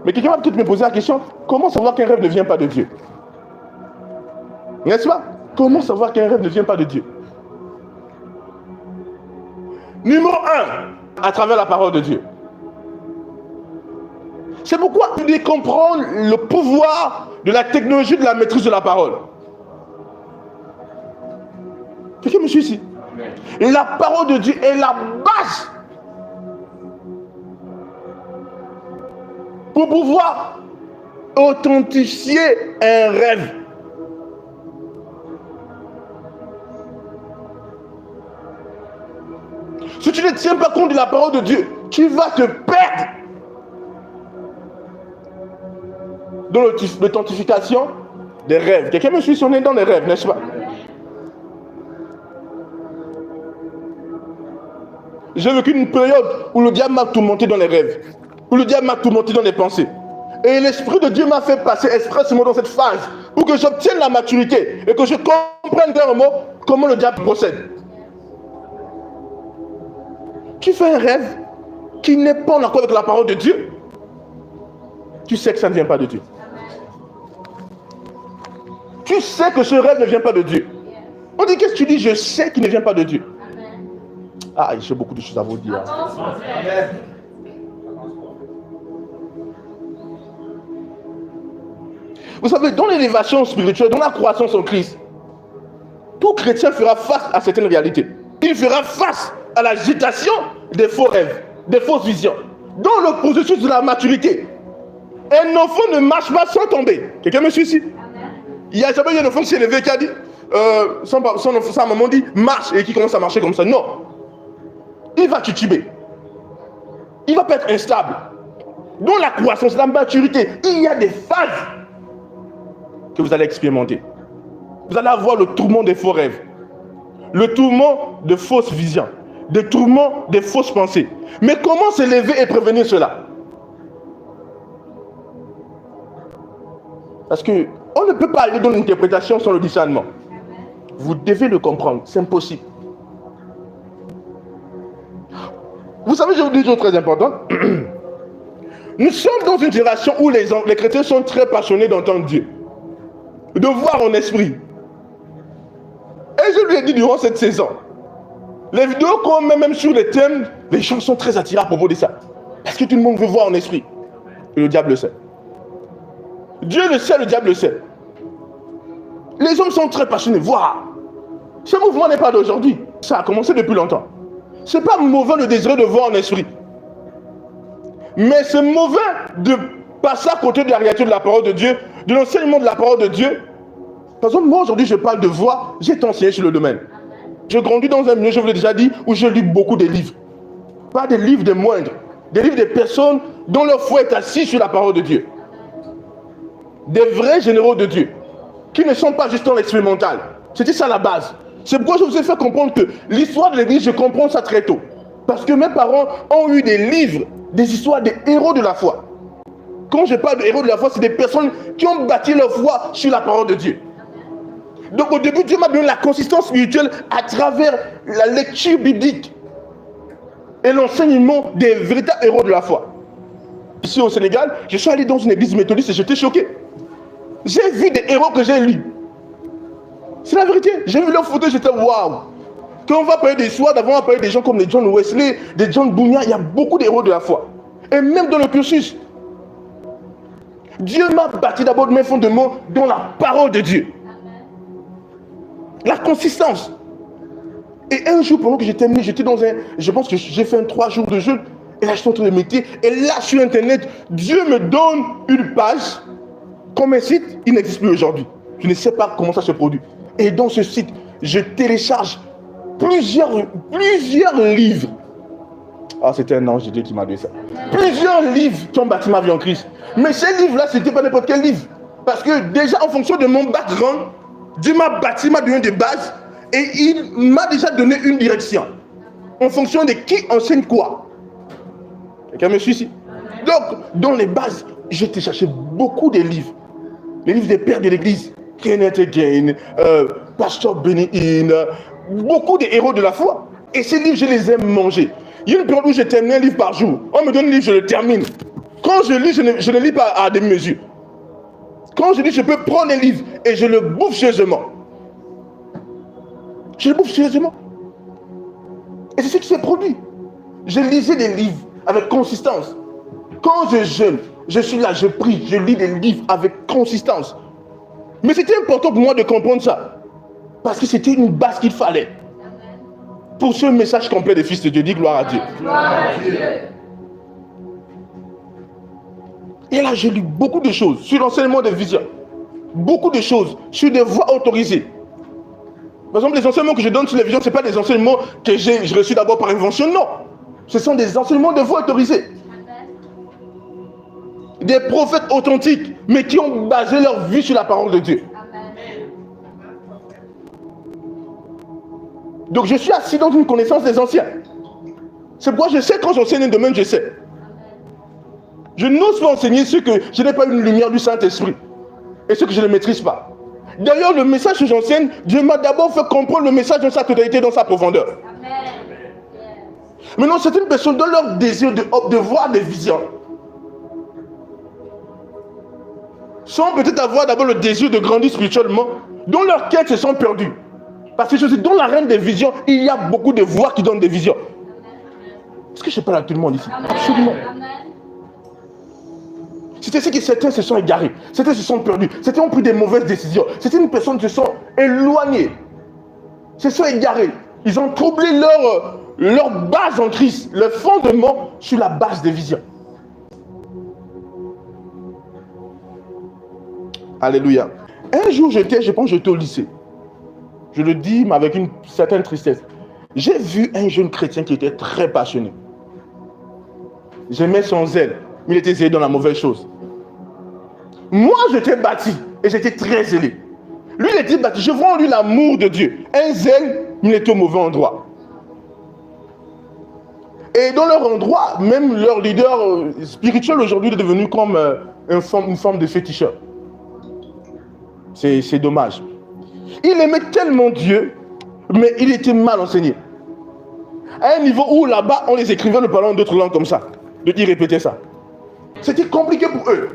Mais quelqu'un va peut-être me poser la question, comment savoir qu'un rêve ne vient pas de Dieu? N'est-ce pas? Comment savoir qu'un rêve ne vient pas de Dieu? Numéro 1, à travers la parole de Dieu. C'est pourquoi vous devez comprendre le pouvoir de la technologie de la maîtrise de la parole. Quelqu'un me suit ici? La parole de Dieu est la base pour pouvoir authentifier un rêve. Si tu ne tiens pas compte de la parole de Dieu, tu vas te perdre dans l'authentification des rêves. Quelqu'un me suit si on est dans les rêves, n'est-ce pas? J'ai vécu une période où le diable m'a tourmenté dans les rêves, où le diable m'a tourmenté dans les pensées. Et l'Esprit de Dieu m'a fait passer expressément dans cette phase pour que j'obtienne la maturité et que je comprenne clairement comment le diable procède. Tu fais un rêve qui n'est pas en accord avec la parole de Dieu, tu sais que ça ne vient pas de Dieu. Tu sais que ce rêve ne vient pas de Dieu. On dit, qu'est-ce que tu dis? Je sais qu'il ne vient pas de Dieu. Ah, j'ai beaucoup de choses à vous dire. Amen. Vous savez, dans l'élévation spirituelle, dans la croissance en Christ, tout chrétien fera face à certaines réalités. Il fera face à l'agitation des faux rêves, des fausses visions. Dans le processus de la maturité, un enfant ne marche pas sans tomber. Quelqu'un me suit ici? Il n'y a jamais eu un enfant qui s'est levé qui a dit, sa maman dit, marche, et qui commence à marcher comme ça. Non. Il va tituber. Il va pas être instable. Dans la croissance, la maturité, il y a des phases que vous allez expérimenter. Vous allez avoir le tourment des faux rêves, le tourment de fausses visions, le tourment des fausses pensées. Mais comment se lever et prévenir cela? Parce que on ne peut pas aller dans l'interprétation sans le discernement. Vous devez le comprendre, c'est impossible. Vous savez, je vous dis une chose très importante. Nous sommes dans une génération où les chrétiens sont très passionnés d'entendre Dieu, de voir en esprit. Et je lui ai dit durant cette saison, les vidéos qu'on met même sur les thèmes, les gens sont très attirés à propos de ça. Parce que tout le monde veut voir en esprit. Et le diable le sait. Dieu le sait, le diable le sait. Les hommes sont très passionnés. Voir. Ce mouvement n'est pas d'aujourd'hui. Ça a commencé depuis longtemps. Ce n'est pas mauvais de désirer de voir en esprit. Mais c'est mauvais de passer à côté de la réalité de la parole de Dieu, de l'enseignement de la parole de Dieu. Par exemple, moi aujourd'hui je parle de voix, j'ai été enseigné sur le domaine. Je grandis dans un milieu, je vous l'ai déjà dit, où je lis beaucoup de livres. Pas des livres des moindres, des livres des personnes dont leur foi est assise sur la parole de Dieu. Des vrais généraux de Dieu, qui ne sont pas juste dans l'expérimental. C'était ça la base. C'est pourquoi je vous ai fait comprendre que l'histoire de l'Église, je comprends ça très tôt. Parce que mes parents ont eu des livres, des histoires des héros de la foi. Quand je parle de héros de la foi, c'est des personnes qui ont bâti leur foi sur la parole de Dieu. Donc au début, Dieu m'a donné la consistance spirituelle à travers la lecture biblique et l'enseignement des véritables héros de la foi. Ici au Sénégal, je suis allé dans une église méthodiste et j'étais choqué. J'ai vu des héros que j'ai lus. C'est la vérité. J'ai vu leurs photos, j'étais waouh. Quand on va parler des histoires, d'avant on va parler des gens comme les John Wesley, des John Bunyan, il y a beaucoup d'héros de la foi. Et même dans le cursus, Dieu m'a bâti d'abord de mes fondements dans la parole de Dieu. La consistance. Et un jour, pendant que j'étais terminé, j'étais dans un... Je pense que j'ai fait 3 jours de jeûne. Et là, je suis en train de méditer. Et là, sur Internet, Dieu me donne une page. Comme un site, il n'existe plus aujourd'hui. Je ne sais pas comment ça se produit. Et dans ce site, je télécharge plusieurs livres. Ah, c'était un ange de Dieu qui m'a dit ça. Plusieurs livres qui ont bâti ma vie en Christ. Mais ces livres-là, c'était pas n'importe quel livre. Parce que déjà, en fonction de mon background, Dieu m'a bâti, m'a donné des bases. Et il m'a déjà donné une direction. En fonction de qui enseigne quoi. Quelqu'un me suit ici? Donc, dans les bases, j'ai cherché beaucoup de livres. Les livres des pères de l'église. Kenneth Hagin, Pasteur Benny Hinn, beaucoup de héros de la foi. Et ces livres, je les ai mangés. Il y a une période où je termine un livre par jour. On me donne un livre, je le termine. Quand je lis, je ne lis pas à des mesures. Quand je lis, je peux prendre un livre et je le bouffe sérieusement. Je le bouffe sérieusement. Et c'est ce qui s'est produit. Je lisais des livres avec consistance. Quand je jeûne, je suis là, je prie, je lis des livres avec consistance. Mais c'était important pour moi de comprendre ça. Parce que c'était une base qu'il fallait. Pour ce message complet des fils de Dieu, dis gloire à Dieu. Gloire à Dieu. Et là, j'ai lu beaucoup de choses sur l'enseignement des visions. Beaucoup de choses sur des voies autorisées. Par exemple, les enseignements que je donne sur les visions, ce ne sont pas des enseignements que j'ai reçus d'abord par invention, non. Ce sont des enseignements de voies autorisées. Des prophètes authentiques, mais qui ont basé leur vie sur la parole de Dieu. Donc je suis assis dans une connaissance des anciens. C'est pourquoi je sais quand j'enseigne un domaine, je sais. Je n'ose pas enseigner ce que je n'ai pas une lumière du Saint-Esprit et ce que je ne maîtrise pas. D'ailleurs, le message que j'enseigne, Dieu m'a d'abord fait comprendre le message dans sa totalité, dans sa profondeur. Maintenant, certaines personnes, dans leur désir de voir des visions, sans peut-être avoir d'abord le désir de grandir spirituellement, dont leurs quêtes se sont perdues. Parce que je dis, dans la reine des visions, il y a beaucoup de voix qui donnent des visions. Est-ce que je parle à tout le monde ici? Absolument. C'était ce que certains se sont égarés, certains se sont perdus, certains ont pris des mauvaises décisions, certaines personnes se sont éloignées, se sont égarées. Ils ont troublé leur base en Christ, leur fondement sur la base des visions. Alléluia. Un jour, je pense que j'étais au lycée. Je le dis, mais avec une certaine tristesse. J'ai vu un jeune chrétien qui était très passionné. J'aimais son zèle, mais il était zélé dans la mauvaise chose. Moi, j'étais bâti et j'étais très zélé. Lui, il était bâti. Je vois en lui l'amour de Dieu. Un zèle, mais il était au mauvais endroit. Et dans leur endroit, même leur leader spirituel aujourd'hui est devenu comme une forme de féticheur. C'est dommage. Il aimait tellement Dieu, mais il était mal enseigné. À un niveau où là-bas, on les écrivait le parlant d'autres langues comme ça. Ils répétaient ça. C'était compliqué pour eux.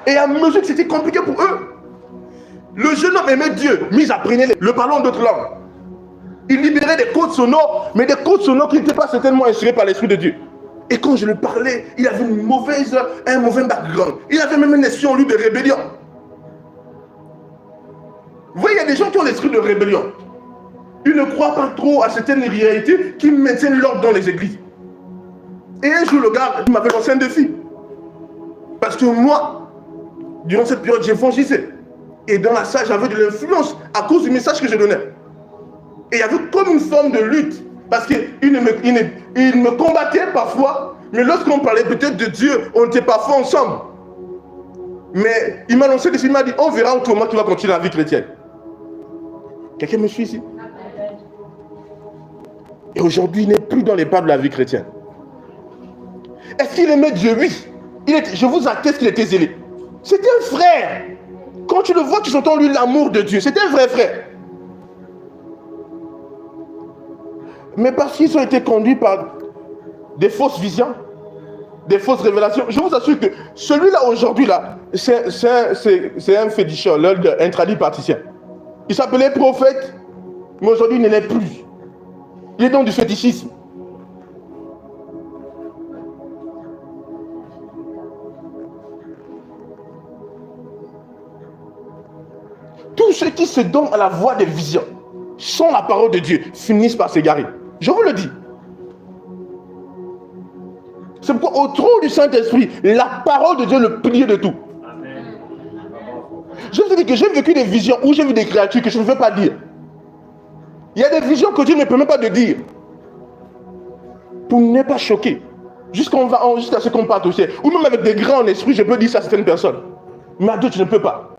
Et à mesure que c'était compliqué pour eux, le jeune homme aimait Dieu, mais ils apprenaient le parlant d'autres langues. Il libérait des codes sonores, mais des codes sonores qui n'étaient pas certainement inspirés par l'Esprit de Dieu. Et quand je lui parlais, il avait un mauvais background. Il avait même une nation en lui de rébellion. Vous voyez, il y a des gens qui ont l'esprit de rébellion. Ils ne croient pas trop à certaines réalités qui maintiennent l'ordre dans les églises. Et un jour, le gars m'avait lancé un défi. Parce que moi, durant cette période, j'évangélisais. Et dans la salle, j'avais de l'influence à cause du message que je donnais. Et il y avait comme une forme de lutte. Parce qu'il me combattait parfois. Mais lorsqu'on parlait peut-être de Dieu, on était parfois ensemble. Mais il m'a lancé des films, il m'a dit, on verra comment tu vas continuer la vie chrétienne. Quelqu'un me suit ici? Et aujourd'hui, il n'est plus dans les pas de la vie chrétienne. Est-ce qu'il aimait Dieu? Oui. Je vous atteste qu'il était zélé. C'était un frère. Quand tu le vois, tu entends lui l'amour de Dieu. C'était un vrai frère. Mais parce qu'ils ont été conduits par des fausses visions, des fausses révélations, je vous assure que celui-là aujourd'hui, là, c'est un féticheur, un tradipraticien. Il s'appelait prophète, mais aujourd'hui il ne l'est plus. Il est dans du fétichisme. Tous ceux qui se donnent à la voix des visions, sans la parole de Dieu, finissent par s'égarer. Je vous le dis. C'est pourquoi au trône du Saint-Esprit, la parole de Dieu est le pilier de tout. Je vous dis que j'ai vécu des visions où j'ai vu des créatures que je ne veux pas dire. Il y a des visions que Dieu ne me permet pas de dire. Pour ne pas choquer. Jusqu'à ce qu'on parte au ciel. Ou même avec des grands en esprit, je peux dire ça à certaines personnes. Mais à d'autres, je ne peux pas.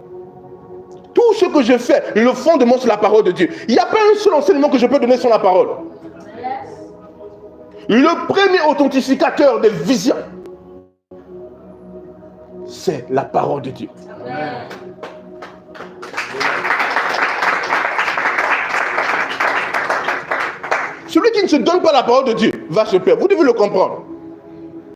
Tout ce que je fais, le fondement, c'est la parole de Dieu. Il n'y a pas un seul enseignement que je peux donner sans la parole. Le premier authentificateur des visions, c'est la parole de Dieu. Amen. Celui qui ne se donne pas la parole de Dieu va se perdre. Vous devez le comprendre.